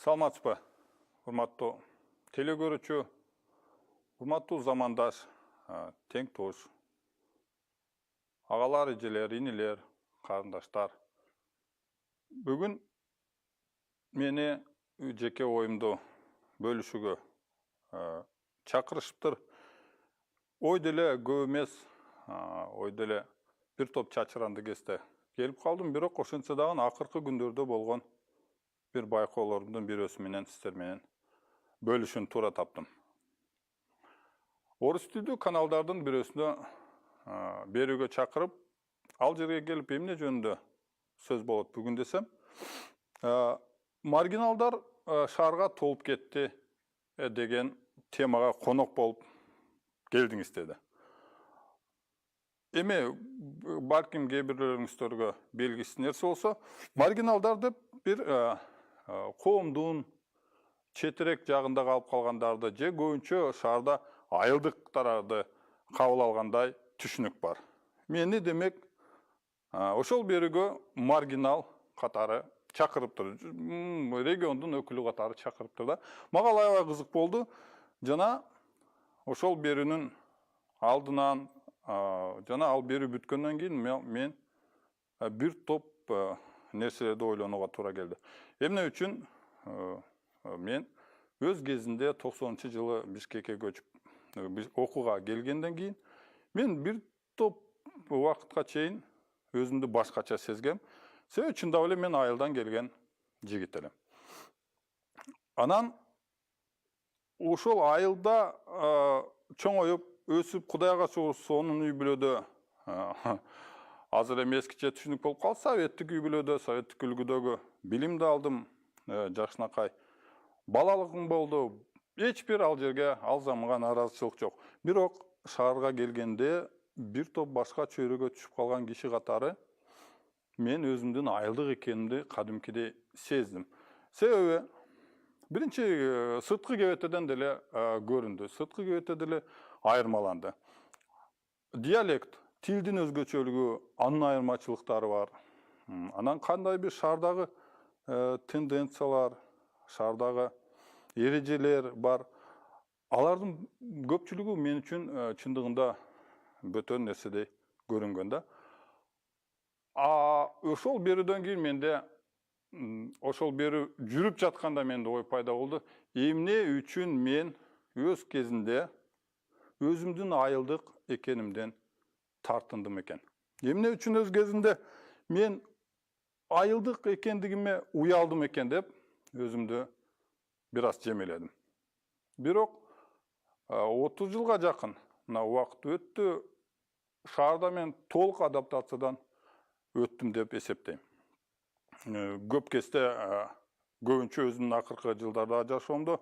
Саламатсызбы, урматтуу телекөрүүчү, урматтуу замандаш, тең туш, агалар, эжелер, инилер, карындаштар. Бүгүн мени жеке оюмду бөлүшүүгө чакырышыптыр. Ой деле көп эмес, ой деле бир топ чачыранды кезде келип калдым, бирок ошентсе дагы акыркы күндөрдө болгон бир байкоолорумдун бирөөсү менен сиздер менен бөлүшүүнү туура таптым. Орус тілдүү каналдардын бирөөсүнө берүүгө чакырып, ал жерге келип эмне жөнүндө сөз болот бүгүн десем, маргиналдар шаарга толуп кетти деген темага конок болуп келдиңиз деди. Эми балким кээ бирлериңиздерге белгисиз нерсе болсо, маргиналдар деп бир коомдун четирээк жагында калып калгандарды же көбүнчө шаарда айылдыктарды кабыл алгандай түшүнүк бар. Мени демек ошол берүүгө маргинал катары чакырыптыр. Региондун өкүлү катары чакырыптыр да. Мага аябай кызык болду. Жана ошол берүүнүн алдынан жана ал берүү бүткөндөн кийин мен бир топ нерселерди ойлонууга туура келди. Эмне үчүн мен өз кезинде 90-жылы Бишкекке көчүп окууга келгенден кийин мен бир топ убакытка чейин өзүмдү башкача сезгем. Себеби чындап эле мен айылдан келген жигит элем. Анан ошол айылда чоңоюп, өсүп, Кудайга шүгүр сонун үй бүлөдө азыр эми эскиче түшүнүк болуп калды, советтик үй бүлөдө, советтик үлгүдөгү билимди алдым, жакшынакай балалыгым болду. Эч бир ал жерге алзамага наразычылык жок. Бирок шаарга келгенде бир топ башка чөйрөгө түшүп калган киши катары мен өзүмдүн айылдык экенимди кадимкидей сездим. Себеби биринчи сырткы кебетеден деле көрүндү, сырткы кебете деле айырмаланды. Диалект, тилдин өзгөчөлүгү, анын айырмачылыктары бар. Анан кандай бир шаардагы тенденциялар, шаардагы эрежелер бар. Алардын көпчүлүгү мен үчүн чындыгында бөтөн нерседей көрүнгөн да. Ошол берүүдөн кийин менде ошол берүү жүрүп жатканда менде ой пайда болду. Эмне үчүн мен өз кезинде өзүмдүн айылдык экенимден тартындым экен? Эмне үчүн өз кезинде мен айылдык экендигиме уялдым экен деп өзүмдү бир аз жемеледим. Бирок 30 жылга жакын убакыт өттү, шаарда мен толук адаптациядан өттүм деп эсептейм. Көп кезде көбүнчө өзүмдүн акыркы жылдарда жашоомдо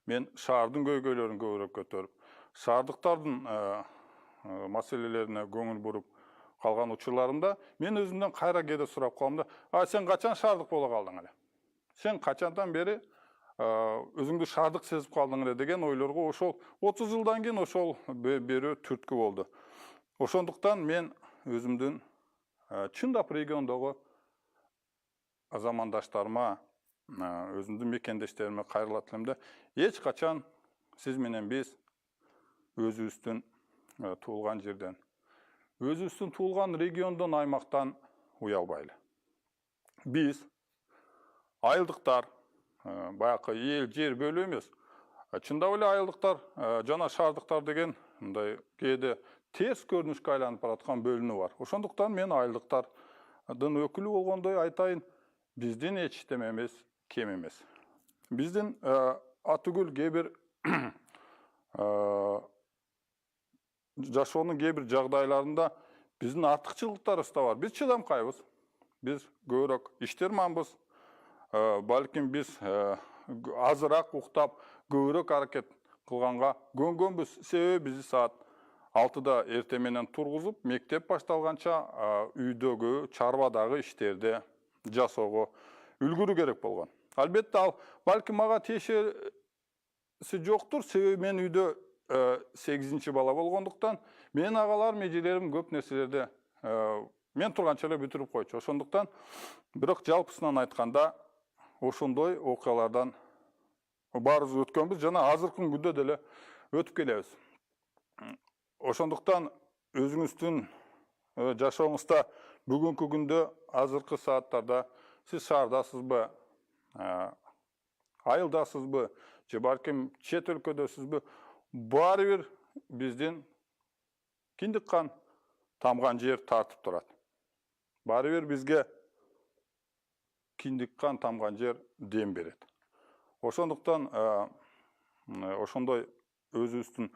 мен шаардын көйгөйлөрүн көбүрөөк көтөрүп, шаардыктардын маселелерине көңүл буруп калган учурларымда мен өзүмдөн кайра кээде сурап калам да, сен качан шаардык боло калдың эле? Сен качандан бери өзүңдү шаардык сезип калдың эле деген ойлорго ошол 30 жылдан кийин ошол берүү түрткү болду. Ошондуктан мен өзүмдүн чындап региондогу замандаштарыма, өзүмдүн мекендештериме кайрылат элем да, эч качан сиз менен биз өзүбүздүн туулган жерден, өзүбүздүн туулган региондон, аймактан уялбайлы. Биз айылдыктар, баякы эл жер бөлүү эмес, чындап эле айылдыктар жана шаардыктар деген мындай кээде терс көрүнүшкө айланып бараткан бөлүнүү бар. Ошондуктан мен айылдыктардын өкүлү болгондой айтайын, биздин эч темемиз кем эмес. Биздин атүгүл кээ бир жашоонун кээ бир жагдайларында биздин артыкчылыктарыбыз да бар. Биз чыдамкайбыз, биз көбүрөөк иштерманбыз, балким биз азыраак уктап, көбүрөөк аракет кылганга көнгөнбүз. Себеби бизди саат 6-да эртең менен тургузуп, мектеп башталганча үйдөгү, чарбадагы иштерди жасоого үлгүрүү керек болгон. Албетте ал балким мага тиешеси жоктур, себеби мен үйдө 8-чи бала болгондуктан, менин агаларым, эжелерим көп нерселерди мен турганча эле бүтүрүп койчу. Ошондуктан, бирок жалпысынан айтканда, ошондой окуялардан баарыбыз өткөнбүз жана азыркы күндө деле өтүп келебиз. Ошондуктан өзүңүздүн жашооңузда бүгүнкү күндө азыркы сааттарда сиз шаардасызбы, айылдасызбы, же балким чет өлкөдөсүзбү, баары бир биздин киндик кан тамган жер тартып турат. Баары бир бизге киндик кан тамган жер дем берет. Ошондуктан ошондой өзүбүздүн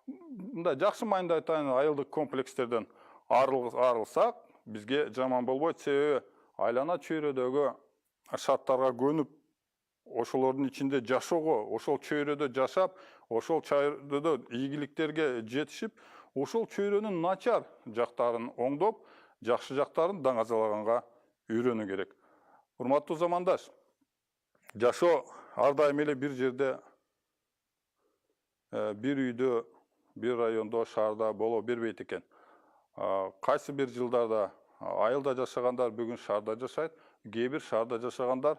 мындай жакшы майында айтайын, айылдык комплекстерден арылсак бизге жаман болбойт. Себеби айлана чөйрөдөгү шарттарга көнүп, ошолордун ичинде жашоого, ошол чөйрөдө жашап, ошол чөйрөдө ийгиликтерге жетишип, ошол чөйрөнүн начар жактарын оңдоп, жакшы жактарын даңазалаганга үйрөнүү керек. Урматтуу замандаш, жашоо ар дайым эле бир жерде, бир үйдө, бир райондо, шаарда боло бербейт экен. Кайсы бир жылдарда айылда жашагандар бүгүн шаарда жашайт, кээ бир шаарда жашагандар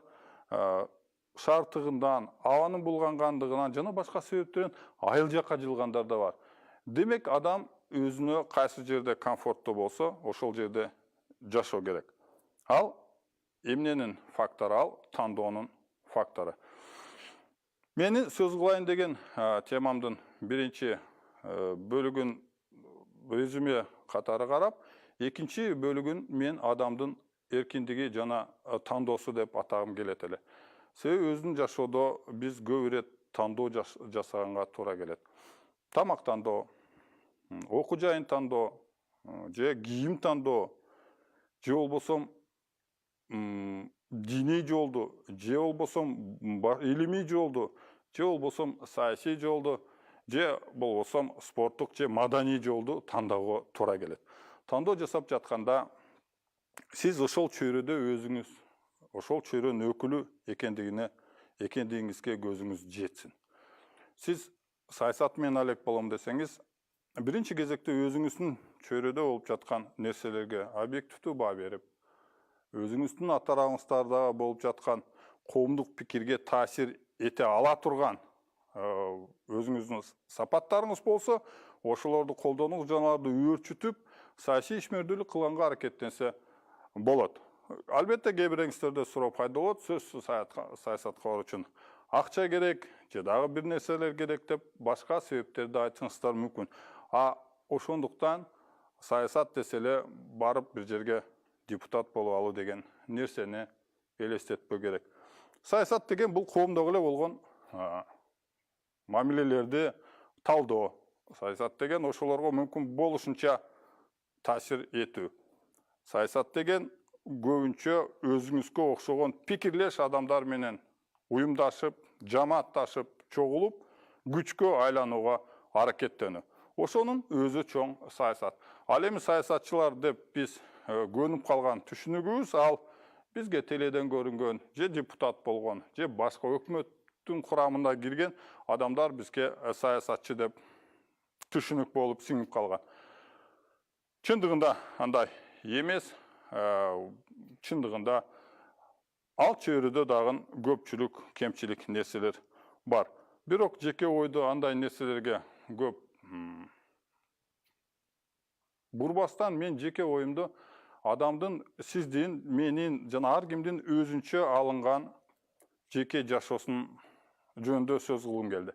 шаар тыгындан, абанын булгангандыгынан жана башка себептерден айыл жакка жылгандар да бар. Демек, адам өзүнө кайсы жерде комфорттуу болсо, ошол жерде жашоо керек. Ал эмненин фактору, ал тандоонун фактору. Мени сөз кылайын деген темамдын биринчи бөлүгүн резюме катары карап, экинчи бөлүгүн мен адамдын эркиндиги жана тандоосу деп атагым келет эле. Себеби өзүнүн жашоодо биз көп ирет тандоо жасаганга туура келет. Тамак тандоо, окуу жайын тандоо, же кийим тандоо, же болбосо диний жолду, же болбосо илимий жолду, же болбосо саясий жолду, же болбосо спорттук же маданий жолду тандоого туура келет. Тандоо жасап жатканда сиз ошол чөйрөдө өзүңүз, ошол чөйрөнүн өкүлү экендигиңизге көзүңүз жетсин. Сиз саясат менен алек болом десеңиз, биринчи кезекте өзүңүздүн чөйрөдө болуп жаткан нерселерге объективдүү баа берип, өзүңүздүн атараңыздарда болуп жаткан коомдук пикирге таасир эте ала турган өзүңүздүн сапаттарыңыз болсо, ошолорду колдонуңуз, жаналарды өөрчүтүп, саясий ишмердүүлүк кылганга аракеттенсе болот. Албетте, кээ бириңиздерде суроо пайда болот, сөзсүз саясаткалар үчүн акча керек, же дагы бир нерселер керек деп башка себептерди айтыңыздар мүмкүн. Ошондуктан саясат десе эле барып бир жерге депутат болуп алуу деген нерсени элестетпөө керек. Саясат деген бул коомдогу эле болгон мамилелерди талдоо. Саясат деген ошолорго мүмкүн болушунча таасир этүү. Саясат деген көбүнчө өзүңүзгө окшогон пикирлеш адамдар менен уюмдашып, жамаатташып, чогулуп, күчкө айланууга аракеттенүү. Ошонун өзү чоң саясат. Ал эми саясатчылар деп биз көнүп калган түшүнүгүбүз, ал бизге теледен көрүнгөн, же депутат болгон, же башка өкмөттүн курамына кирген адамдар бизге саясатчы деп түшүнүк болуп сиңип калган. Чындыгында андай эмес, чындыгында ал чөйрөдө дагы көпчүлүк кемчилик нерселер бар. Бирок жеке ойдо андай нерселерге көп бурбастан мен жеке оюмду адамдын, сиздин, менин жана ар кимдин өзүнчө алынган жеке жашоосун жөнүндө сөз кылгым келди.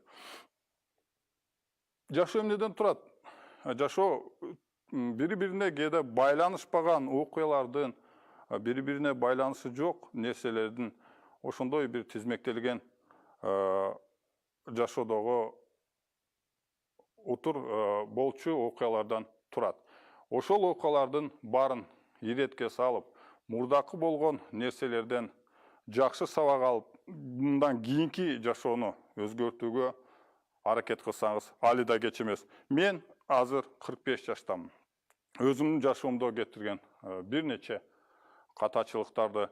Жашоо эмнеден турат? Жашоо бири-бирине кээде байланышпаган окуялардын, бири-бирине байланышы жок нерселердин ошондой бир тизмектелген жашоодогу утур болчу окуялардан турат. Ошол окуялардын баарын иретке салып, мурдакы болгон нерселерден жакшы сабак алып, мындан кийинки жашоону өзгөртүүгө аракет кылсаңыз, али да кеч эмес. Мен азыр 45 жаштамын. Өзүмдүн жашоомдо кетирген бир нече катачылыктарды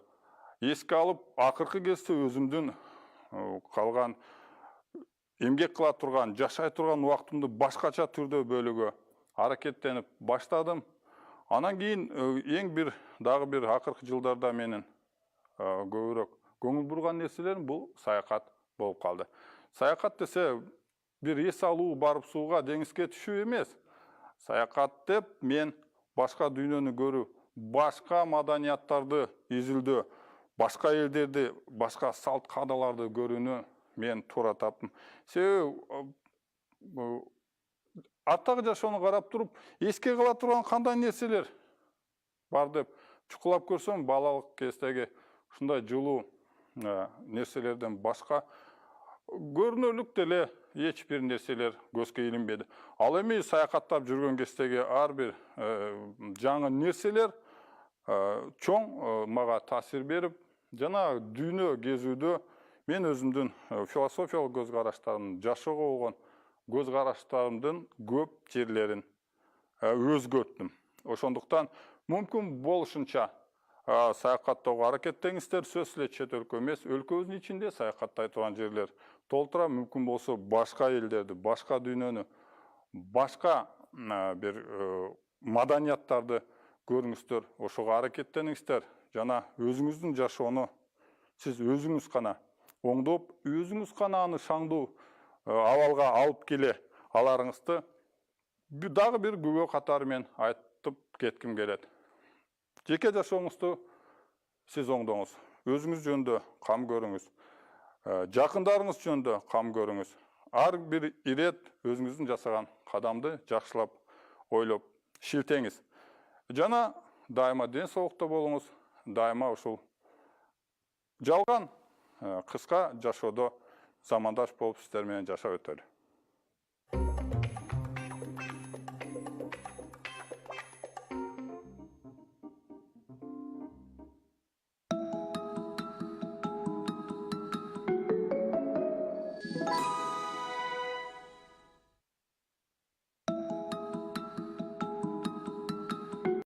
эске алып, акыркы кезде өзүмдүн калган эмгек кыла турган, жашай турган убактымды башкача түрдө бөлүүгө аракеттенип баштадым. Анан кийин эң бир дагы бир акыркы жылдарда менин көбүрөөк көңіл бұрған нәрселерім бұл саяхат болып қалды. Саяхат десе бір ес алу, барып суға, деңізге түшу емес. Саяхат деп мен башқа дүниені көру, башқа маданияттарды езілді, башқа елдерді, башқа салт қадаларды көріні мен тура таптым. Аттағы жашоны қарап тұрып, еске қала тұрған қандай нәрселер бар деп чұқылап көрсем, балалық кездегі шындай жылу нәрселерден башқа көрінерлік деле ешбір нәрселер көзге илінбеді. Ал эми саяхаттап жүрген кездегі әрбір жаңы нәрселер чоң маға таасир беріп, жана дүйнө кезүүдө мен өзімдің философиялық көзқарастарымдын, жашоого болгон көзқарастарымдын көп жерлерин өзгөрттүм. Ошондуктан мүмкүн болушунча саяхаттауга аракеттеңиздер, сөзсүз эле чет өлкө эмес, өлкөбүздүн ичинде саяхаттай турган жерлер толтура, мүмкүн болсо башка элдерди, башка дүйнөнү, башка бир маданияттарды көрүңүздөр, ошого аракеттениңиздер, жана өзүңүздүн жашоону сиз өзүңүз гана оңдоп, өзүңүз гана аны шаңдуу абалга алып келе аларыңызды дагы бир күбө катары мен айтып кетким келет. Жеке жашооңузду сиз оңдоңуз, өзүңүз жөнүндө кам көрүңүз, жакындарыңыз жөнүндө кам көрүңүз. Ар бир ирет өзүңүздүн жасаган кадамды жакшылап ойлоп шилтеңиз. Жана дайыма ден соолукта болуңуз, дайыма ушул жалган кыска жашоодо замандаш болуп сиздер менен жашап өтөлү.